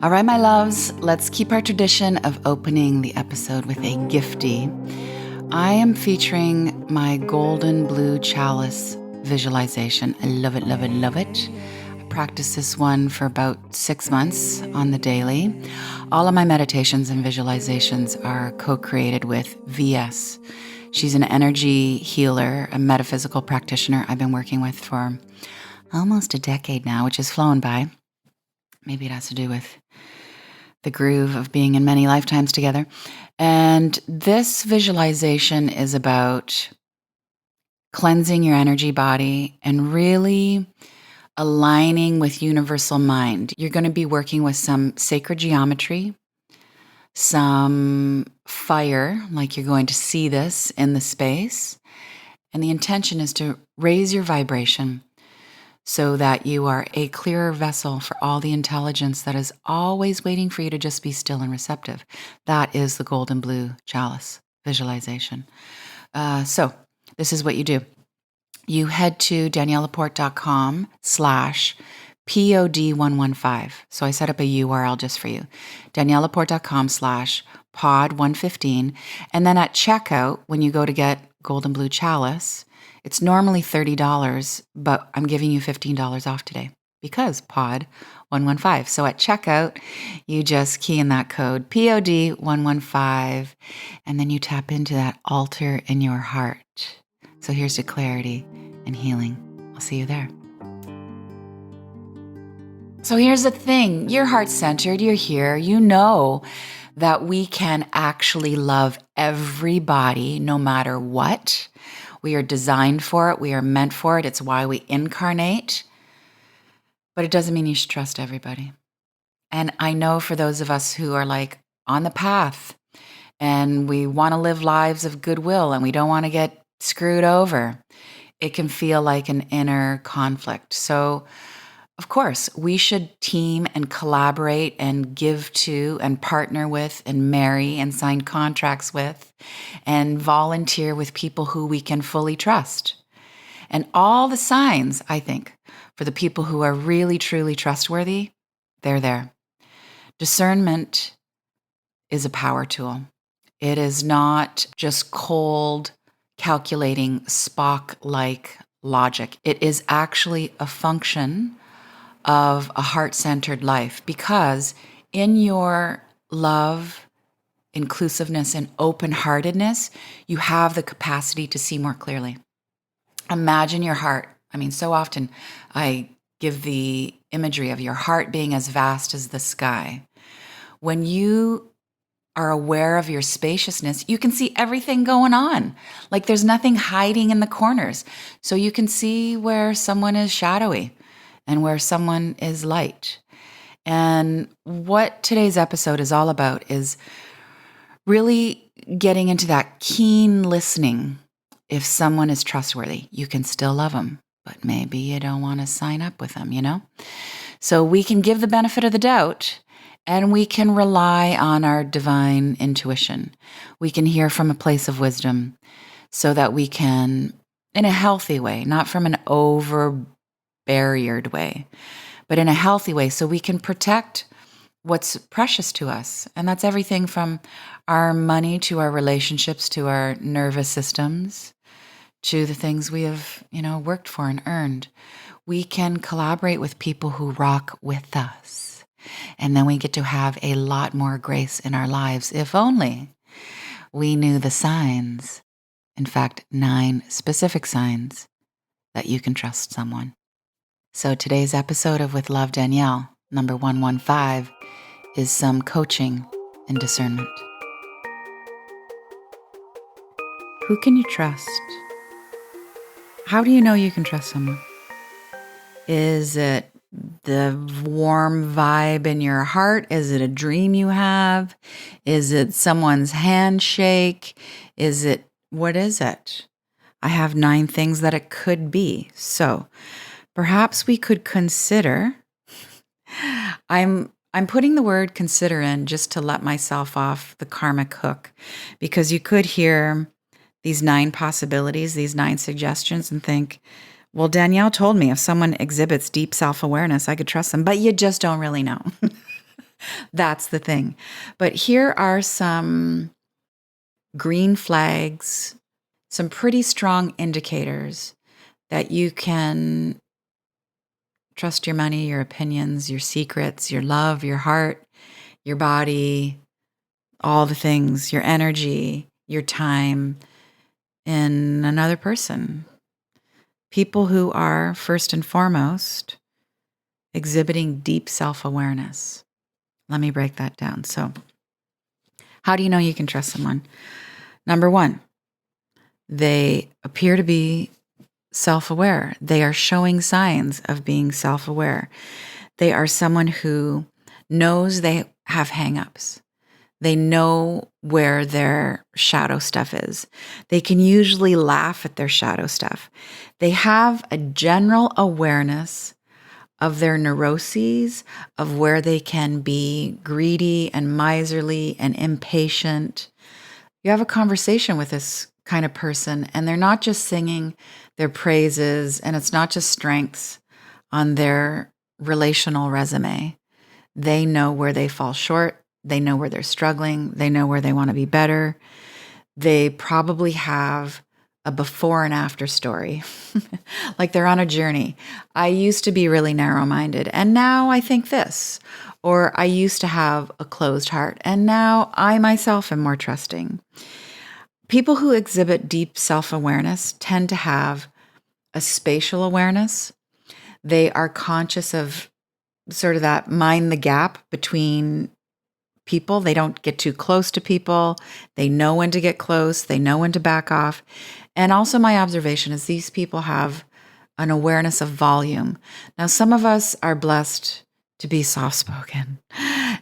All right, my loves, let's keep our tradition of opening the episode with a gifty. I am featuring my golden blue chalice visualization. I love it, love it, love it. I practiced this one for about 6 months on the daily. All of my meditations and visualizations are co-created with VS. She's an energy healer, a metaphysical practitioner I've been working with for almost a decade now, which has flown by. Maybe it has to do with the groove of being in many lifetimes together. And this visualization is about cleansing your energy body and really aligning with universal mind. You're going to be working with some sacred geometry, some fire, like you're going to see this in the space. And the intention is to raise your vibration so that you are a clearer vessel for all the intelligence that is always waiting for you to just be still and receptive. That is the golden blue chalice visualization. So this is what you do. You head to daniellelaporte.com/pod115. So I set up a URL just for you. daniellelaporte.com/pod115. And then at checkout, when you go to get golden blue chalice, it's normally $30, but I'm giving you $15 off today because pod 115. So at checkout, you just key in that code POD 115, and then you tap into that altar in your heart. So here's to clarity and healing. I'll see you there. So here's the thing. You're heart-centered. You're here. You know that we can actually love everybody no matter what. We are designed for it. We are meant for it. It's why we incarnate. But it doesn't mean you should trust everybody. And I know for those of us who are like on the path and we want to live lives of goodwill and we don't want to get screwed over, it can feel like an inner conflict. So, of course, we should team and collaborate and give to and partner with and marry and sign contracts with and volunteer with people who we can fully trust. And all the signs, I think, for the people who are really, truly trustworthy, they're there. Discernment is a power tool. It is not just cold, calculating, Spock-like logic. It is actually a function of a heart-centered life, because in your love, inclusiveness, and open-heartedness, you have the capacity to see more clearly. Imagine your heart. I mean, so often I give the imagery of your heart being as vast as the sky. When you are aware of your spaciousness, you can see everything going on. Like there's nothing hiding in the corners. So you can see where someone is shadowy and where someone is light. And what today's episode is all about is really getting into that keen listening. If someone is trustworthy, you can still love them, but maybe you don't want to sign up with them, you know? So we can give the benefit of the doubt, and we can rely on our divine intuition. We can hear from a place of wisdom so that we can, in a healthy way, not from an over-barriered way, but in a healthy way, so we can protect what's precious to us. And that's everything from our money to our relationships to our nervous systems to the things we have, worked for and earned. We can collaborate with people who rock with us. And then we get to have a lot more grace in our lives, if only we knew the signs. In fact, 9 specific signs that you can trust someone. So today's episode of With Love, Danielle, number 115, is some coaching and discernment. Who can you trust? How do you know you can trust someone? Is it the warm vibe in your heart? Is it a dream you have? Is it someone's handshake? What is it? I have 9 things that it could be. So perhaps we could consider, I'm putting the word consider in just to let myself off the karmic hook, because you could hear these 9 possibilities, these 9 suggestions and think, well, Danielle told me if someone exhibits deep self-awareness, I could trust them, but you just don't really know. That's the thing. But here are some green flags, some pretty strong indicators that you can trust your money, your opinions, your secrets, your love, your heart, your body, all the things, your energy, your time in another person. People who are, first and foremost, exhibiting deep self-awareness. Let me break that down. So, how do you know you can trust someone? Number one, they appear to be self-aware. They are showing signs of being self-aware. They are someone who knows they have hang-ups. They know where their shadow stuff is. They can usually laugh at their shadow stuff. They have a general awareness of their neuroses, of where they can be greedy and miserly and impatient. You have a conversation with this kind of person, and they're not just singing their praises, and it's not just strengths on their relational resume. They know where they fall short. They know where they're struggling. They know where they want to be better. They probably have a before and after story, like they're on a journey. I used to be really narrow-minded, and now I think this. Or I used to have a closed heart, and now I myself am more trusting. People who exhibit deep self-awareness tend to have a spatial awareness. They are conscious of sort of that mind the gap between people. They don't get too close to people. They know when to get close. They know when to back off. And also my observation is these people have an awareness of volume. Now, some of us are blessed to be soft-spoken,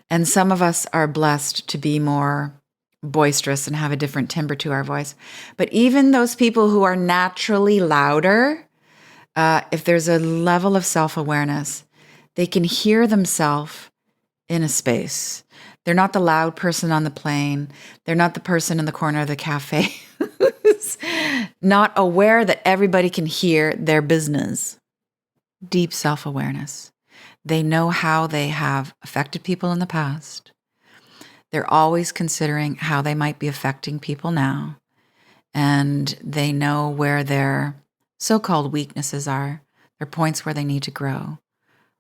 and some of us are blessed to be more boisterous and have a different timbre to our voice. But even those people who are naturally louder, if there's a level of self-awareness, they can hear themselves in a space. They're not the loud person on the plane. They're not the person in the corner of the cafe who's not aware that everybody can hear their business. Deep self-awareness. They know how they have affected people in the past. They're always considering how they might be affecting people now. And they know where their so-called weaknesses are, their points where they need to grow,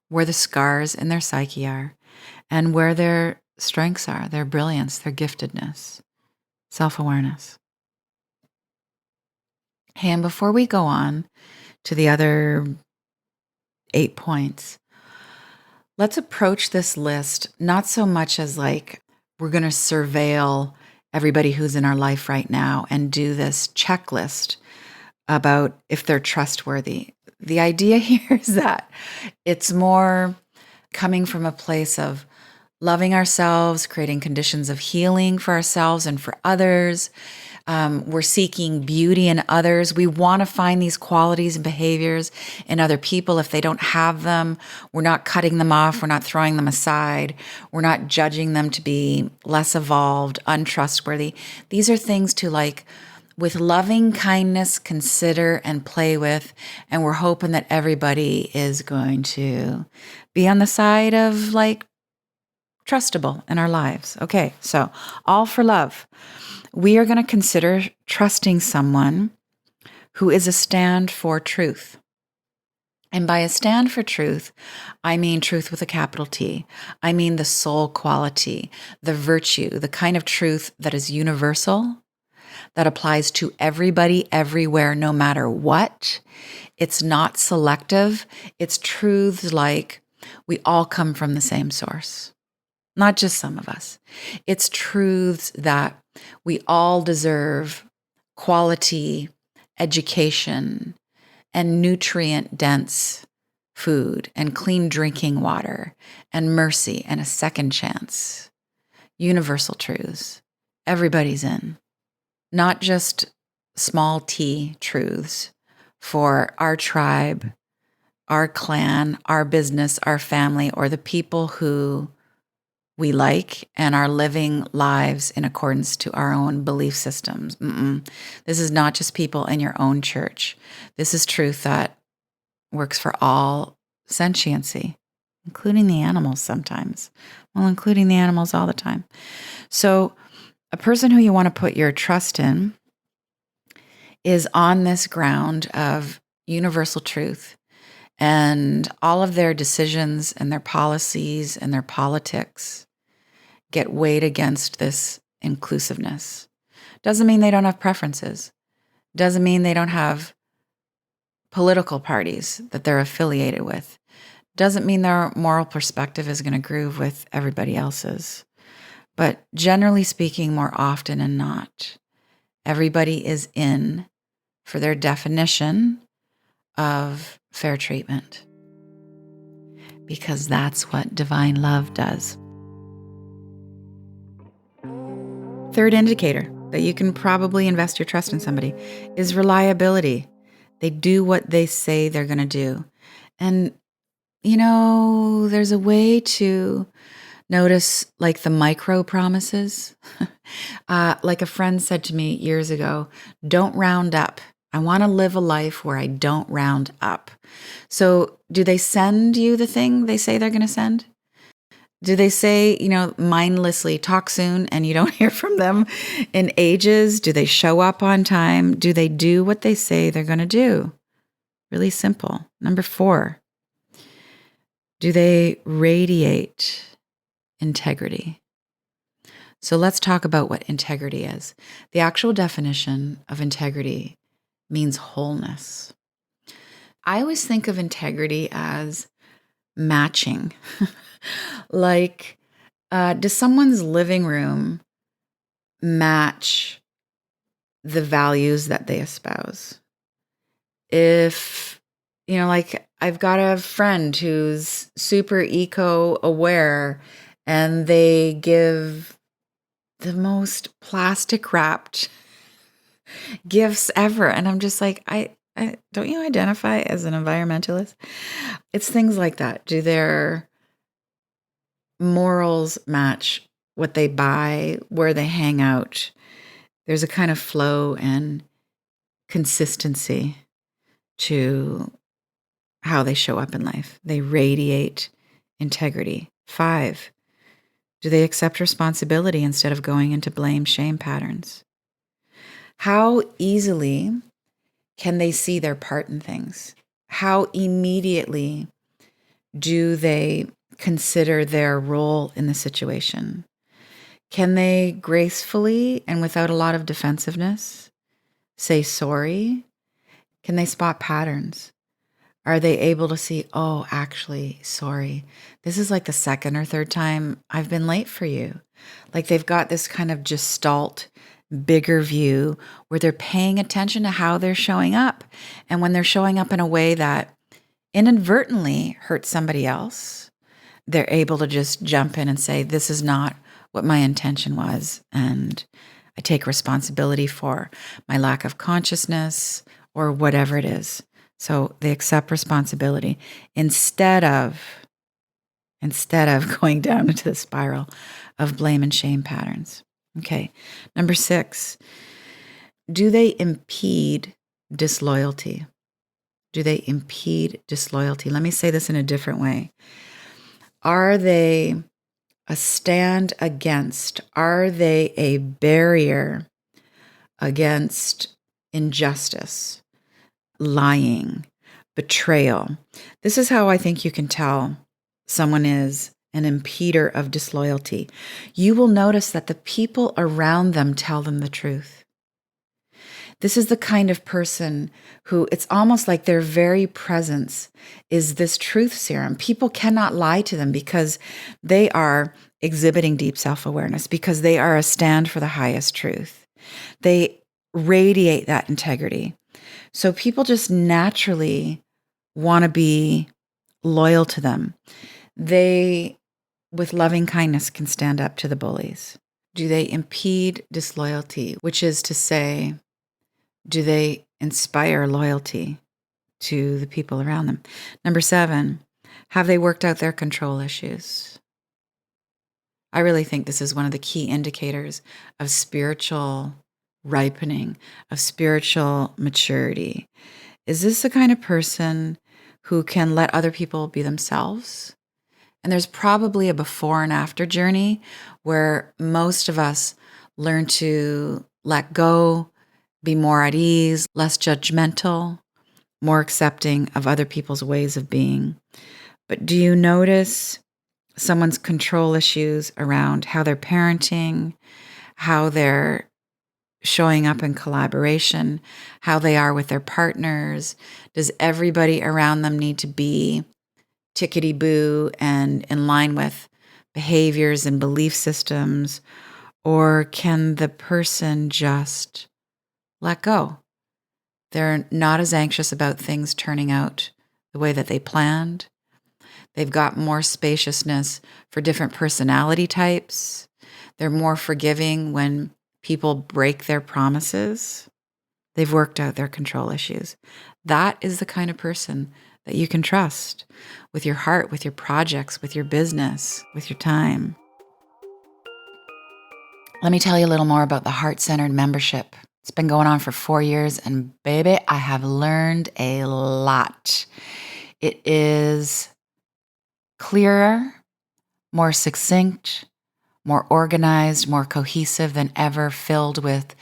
where the scars in their psyche are, and where their strengths are, their brilliance, their giftedness, self-awareness. Hey, and before we go on to the other 8 points, let's approach this list not so much as like we're going to surveil everybody who's in our life right now and do this checklist about if they're trustworthy. The idea here is that it's more coming from a place of loving ourselves, creating conditions of healing for ourselves and for others. We're seeking beauty in others. We want to find these qualities and behaviors in other people. If they don't have them, we're not cutting them off. We're not throwing them aside. We're not judging them to be less evolved, untrustworthy. These are things to like, with loving kindness, consider and play with. And we're hoping that everybody is going to be on the side of like trustable in our lives. Okay, so all for love. We are going to consider trusting someone who is a stand for truth. And by a stand for truth, I mean truth with a capital T. I mean the soul quality, the virtue, the kind of truth that is universal, that applies to everybody, everywhere, no matter what. It's not selective. It's truths like we all come from the same source, not just some of us. It's truths that we all deserve quality education and nutrient-dense food and clean drinking water and mercy and a second chance. Universal truths. Everybody's in. Not just small t truths for our tribe, our clan, our business, our family, or the people who we like and are living lives in accordance to our own belief systems. This is not just people in your own church. This is truth that works for all sentiency. including the animals sometimes. Well, including the animals all the time. So a person who you want to put your trust in is on this ground of universal truth, and all of their decisions and their policies and their politics get weighed against this inclusiveness. Doesn't mean they don't have preferences. Doesn't mean they don't have political parties that they're affiliated with. Doesn't mean their moral perspective is going to groove with everybody else's. But generally speaking, more often than not, everybody is in for their definition of fair treatment, because that's what divine love does. Third indicator that you can probably invest your trust in somebody is reliability. They do what they say they're going to do. And, there's a way to notice like the micro promises. Like a friend said to me years ago, don't round up. I want to live a life where I don't round up. So do they send you the thing they say they're going to send? Do they say, mindlessly, talk soon, and you don't hear from them in ages? Do they show up on time? Do they do what they say they're going to do? Really simple. Number 4, do they radiate integrity? So let's talk about what integrity is. The actual definition of integrity means wholeness. I always think of integrity as matching. Like, does someone's living room match the values that they espouse? If, like I've got a friend who's super eco-aware and they give the most plastic wrapped gifts ever. And I'm just like, I don't you identify as an environmentalist? It's things like that. Do their morals match what they buy, where they hang out? There's a kind of flow and consistency to how they show up in life. They radiate integrity. 5, do they accept responsibility instead of going into blame, shame patterns? How easily can they see their part in things? How immediately do they consider their role in the situation? Can they gracefully and without a lot of defensiveness say sorry? Can they spot patterns? Are they able to see, oh, actually, sorry, this is like the second or third time I've been late for you? Like they've got this kind of gestalt, bigger view where they're paying attention to how they're showing up. And when they're showing up in a way that inadvertently hurts somebody else, they're able to just jump in and say, this is not what my intention was. And I take responsibility for my lack of consciousness or whatever it is. So they accept responsibility instead of going down into the spiral of blame and shame patterns. Okay. Number 6, do they impede disloyalty? Do they impede disloyalty? Let me say this in a different way. Are they a stand against? Are they a barrier against injustice, lying, betrayal? This is how I think you can tell someone is an impeder of disloyalty. You will notice that the people around them tell them the truth. This is the kind of person who it's almost like their very presence is this truth serum. People cannot lie to them because they are exhibiting deep self-awareness, because they are a stand for the highest truth. They radiate that integrity. So people just naturally want to be loyal to them. They, with loving kindness, can stand up to the bullies. Do they impede disloyalty, which is to say, do they inspire loyalty to the people around them? Number 7, have they worked out their control issues? I really think this is one of the key indicators of spiritual ripening, of spiritual maturity. Is this the kind of person who can let other people be themselves And there's probably a before and after journey where most of us learn to let go, be more at ease, less judgmental, more accepting of other people's ways of being. But do you notice someone's control issues around how they're parenting, how they're showing up in collaboration, how they are with their partners? Does everybody around them need to be tickety-boo and in line with behaviors and belief systems? Or can the person just let go? They're not as anxious about things turning out the way that they planned. They've got more spaciousness for different personality types. They're more forgiving when people break their promises. They've worked out their control issues. That is the kind of person that you can trust with your heart, with your projects, with your business, with your time. Let me tell you a little more about the Heart-Centered Membership. It's been going on for 4 years, and baby, I have learned a lot. It is clearer, more succinct, more organized, more cohesive than ever, filled with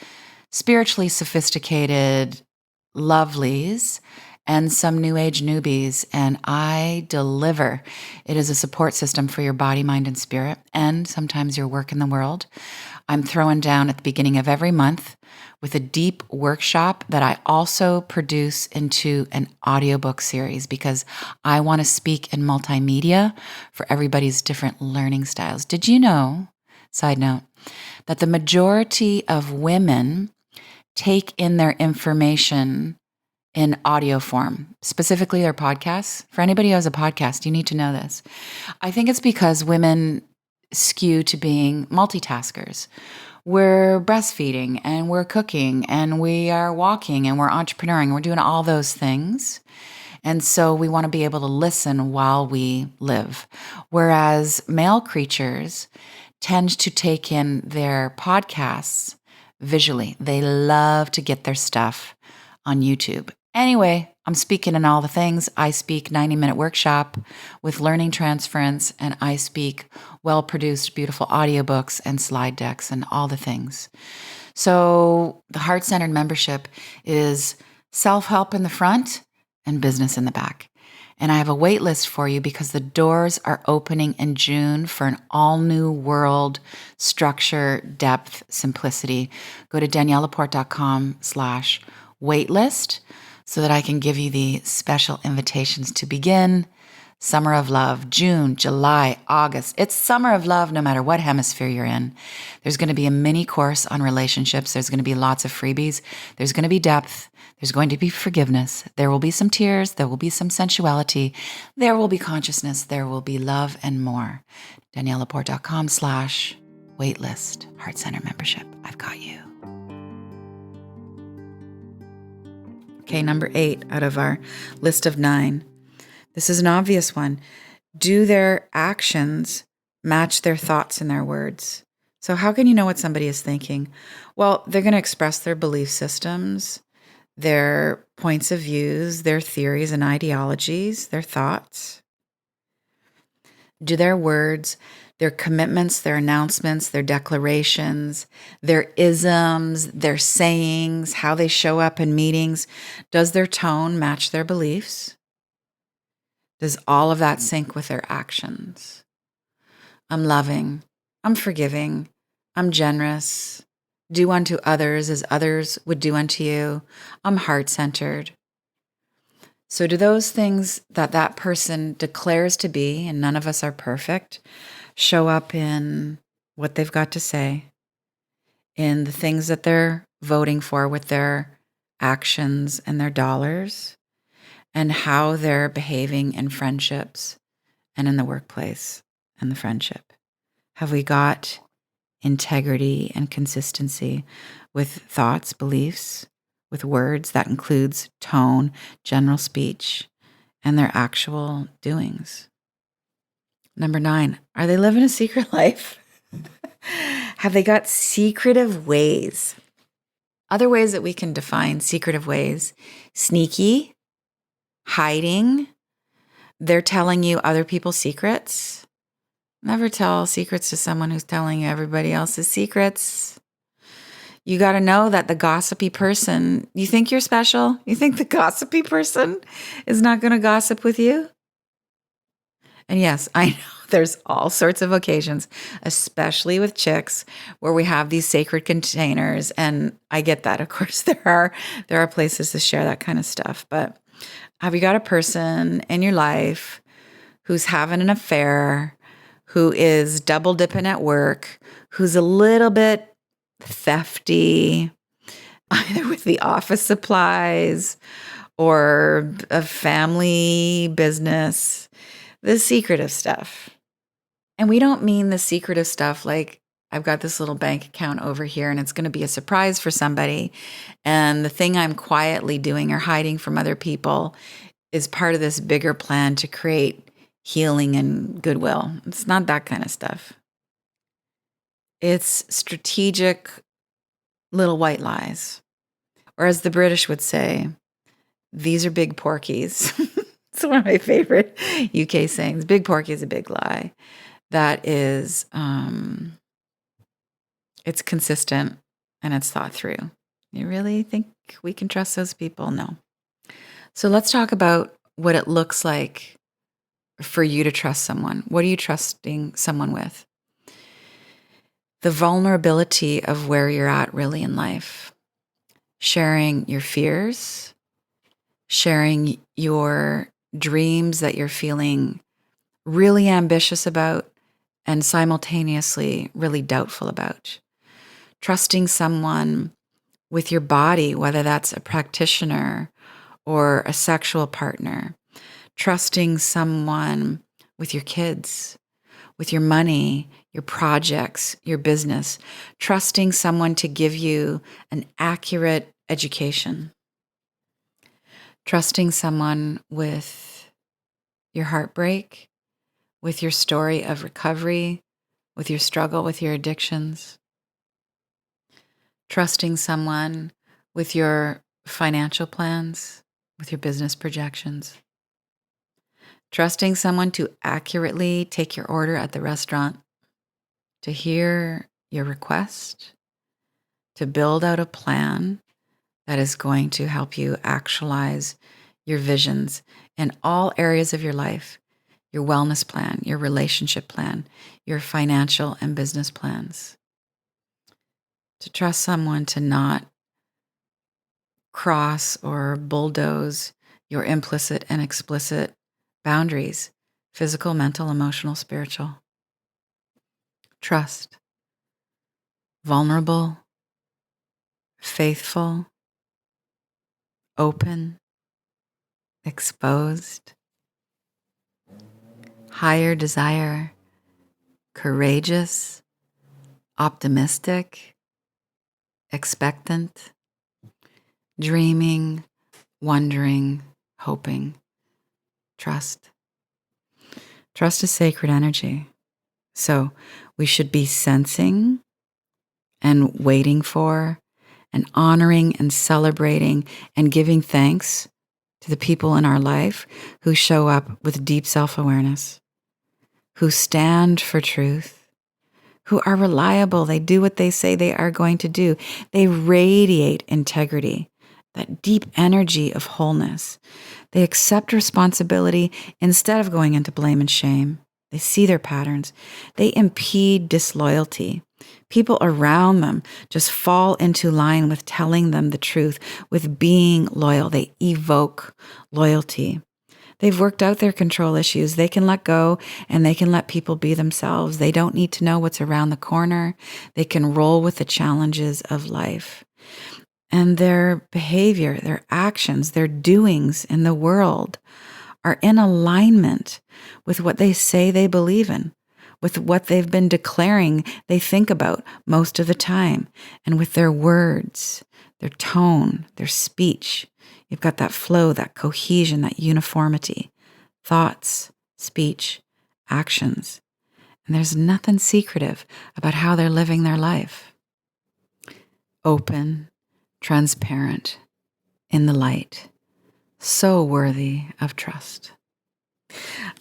spiritually sophisticated lovelies and some new age newbies. And I deliver. It is a support system for your body, mind, and spirit, and sometimes your work in the world. I'm throwing down at the beginning of every month with a deep workshop that I also produce into an audiobook series because I want to speak in multimedia for everybody's different learning styles. Did you know, side note, that the majority of women take in their information in audio form, specifically their podcasts? For anybody who has a podcast, you need to know this. I think it's because women skew to being multitaskers. We're breastfeeding and we're cooking and we are walking and we're entrepreneuring. We're doing all those things. And so we want to be able to listen while we live. Whereas male creatures tend to take in their podcasts visually. They love to get their stuff on YouTube. Anyway, I'm speaking in all the things. I speak 90-minute workshop with learning transference, and I speak well-produced, beautiful audiobooks and slide decks and all the things. So the Heart-Centered Membership is self-help in the front and business in the back. And I have a wait list for you because the doors are opening in June for an all-new world, structure, depth, simplicity. Go to daniellelaporte.com/waitlist so that I can give you the special invitations to begin. Summer of Love, June, July, August. It's Summer of Love no matter what hemisphere you're in. There's going to be a mini course on relationships. There's going to be lots of freebies. There's going to be depth. There's going to be forgiveness. There will be some tears. There will be some sensuality. There will be consciousness. There will be love and more. daniellelaporte.com/waitlist, Heart-Centered Membership. I've got you. Okay, number 8 out of our list of 9. This is an obvious one. Do their actions match their thoughts and their words? So how can you know what somebody is thinking? Well, they're going to express their belief systems, their points of views, their theories and ideologies, their thoughts. Do their words, their commitments, their announcements, their declarations, their isms, their sayings, how they show up in meetings, does their tone match their beliefs? Does all of that sync with their actions? I'm loving. I'm forgiving. I'm generous. Do unto others as others would do unto you. I'm heart-centered. So do those things that that person declares to be, and none of us are perfect, show up in what they've got to say, in the things that they're voting for with their actions and their dollars, and how they're behaving in friendships and in the workplace and the friendship? Have we got integrity and consistency with thoughts, beliefs, with words? That includes tone, general speech, and their actual doings. Number 9, are they living a secret life? Have they got secretive ways? Other ways that we can define secretive ways: sneaky, hiding, they're telling you other people's secrets, Never tell secrets to someone who's telling everybody else's secrets. You got to know that the gossipy person, you think you're special? You think the gossipy person is not going to gossip with you? And yes, I know there's all sorts of occasions, especially with chicks, where we have these sacred containers. And I get that. Of course, there are places to share that kind of stuff. But have you got a person in your life who's having an affair, who is double dipping at work, who's a little bit thefty, either with the office supplies or a family business, the secretive stuff? And we don't mean the secretive stuff like I've got this little bank account over here and it's going to be a surprise for somebody. And the thing I'm quietly doing or hiding from other people is part of this bigger plan to create healing and goodwill. It's not that kind of stuff. It's strategic little white lies. Or as the British would say, these are big porkies. It's one of my favorite UK sayings. Big porky is a big lie. That is, it's consistent and it's thought through. You really think we can trust those people? No. So let's talk about what it looks like for you to trust someone. What are you trusting someone with? The vulnerability of where you're at really in life. Sharing your fears, sharing your dreams that you're feeling really ambitious about and simultaneously really doubtful about. Trusting someone with your body, whether that's a practitioner or a sexual partner. Trusting someone with your kids, with your money, your projects, your business. Trusting someone to give you an accurate education. Trusting someone with your heartbreak, with your story of recovery, with your struggle with your addictions. Trusting someone with your financial plans, with your business projections. Trusting someone to accurately take your order at the restaurant, to hear your request, to build out a plan that is going to help you actualize your visions in all areas of your life, your wellness plan, your relationship plan, your financial and business plans. To trust someone to not cross or bulldoze your implicit and explicit boundaries, physical, mental, emotional, spiritual. Trust. Vulnerable, faithful, open, exposed, higher desire, courageous, optimistic, expectant, dreaming, wondering, hoping. Trust. Trust is sacred energy. So we should be sensing and waiting for and honoring and celebrating and giving thanks to the people in our life who show up with deep self-awareness, who stand for truth, who are reliable. They do what they say they are going to do. They radiate integrity, that deep energy of wholeness. They accept responsibility instead of going into blame and shame. They see their patterns. They impede disloyalty. People around them just fall into line with telling them the truth, with being loyal. They evoke loyalty. They've worked out their control issues. They can let go and they can let people be themselves. They don't need to know what's around the corner. They can roll with the challenges of life. And their behavior, their actions, their doings in the world are in alignment with what they say they believe in, with what they've been declaring they think about most of the time, and with their words, their tone, their speech. You've got that flow, that cohesion, that uniformity, thoughts, speech, actions. And there's nothing secretive about how they're living their life. Open, transparent, in the light, so worthy of trust.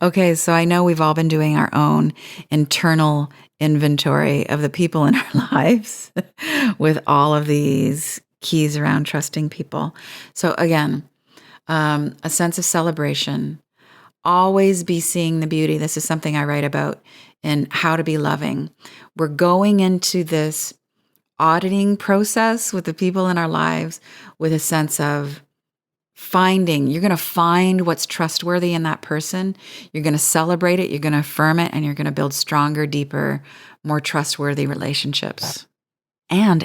Okay, so I know we've all been doing our own internal inventory of the people in our lives with all of these keys around trusting people. So again, a sense of celebration, always be seeing the beauty. This is something I write about in How to Be Loving. We're going into this auditing process with the people in our lives with a sense of you're going to find what's trustworthy in that person. You're going to celebrate it. You're going to affirm it, and you're going to build stronger, deeper, more trustworthy relationships. And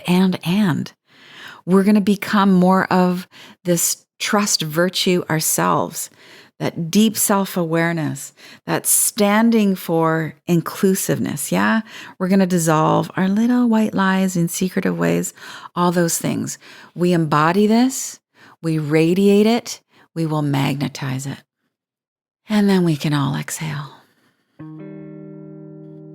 we're going to become more of this trust virtue ourselves, that deep self-awareness, that standing for inclusiveness. Yeah. We're going to dissolve our little white lies in secretive ways, all those things. We embody this. We radiate it, we will magnetize it. And then we can all exhale.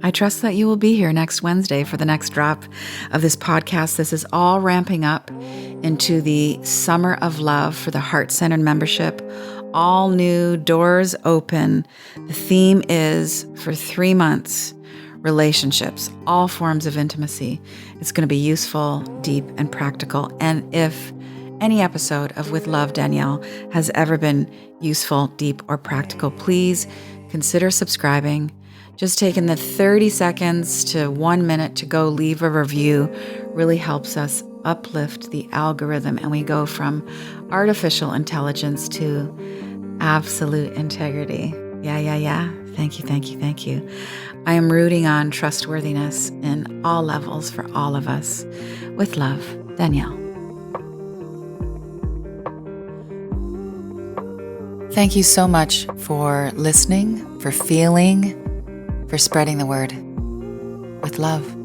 I trust that you will be here next Wednesday for the next drop of this podcast. This is all ramping up into the Summer of Love for the Heart-Centered membership. All new, doors open. The theme is for 3 months, relationships, all forms of intimacy. It's going to be useful, deep, and practical. And if any episode of With Love, Danielle has ever been useful, deep, or practical, please consider subscribing. Just taking the 30 seconds to 1 minute to go leave a review really helps us uplift the algorithm, and we go from artificial intelligence to absolute integrity. Yeah. Thank you. I am rooting on trustworthiness in all levels for all of us. With love, Danielle. Thank you so much for listening, for feeling, for spreading the word. With love.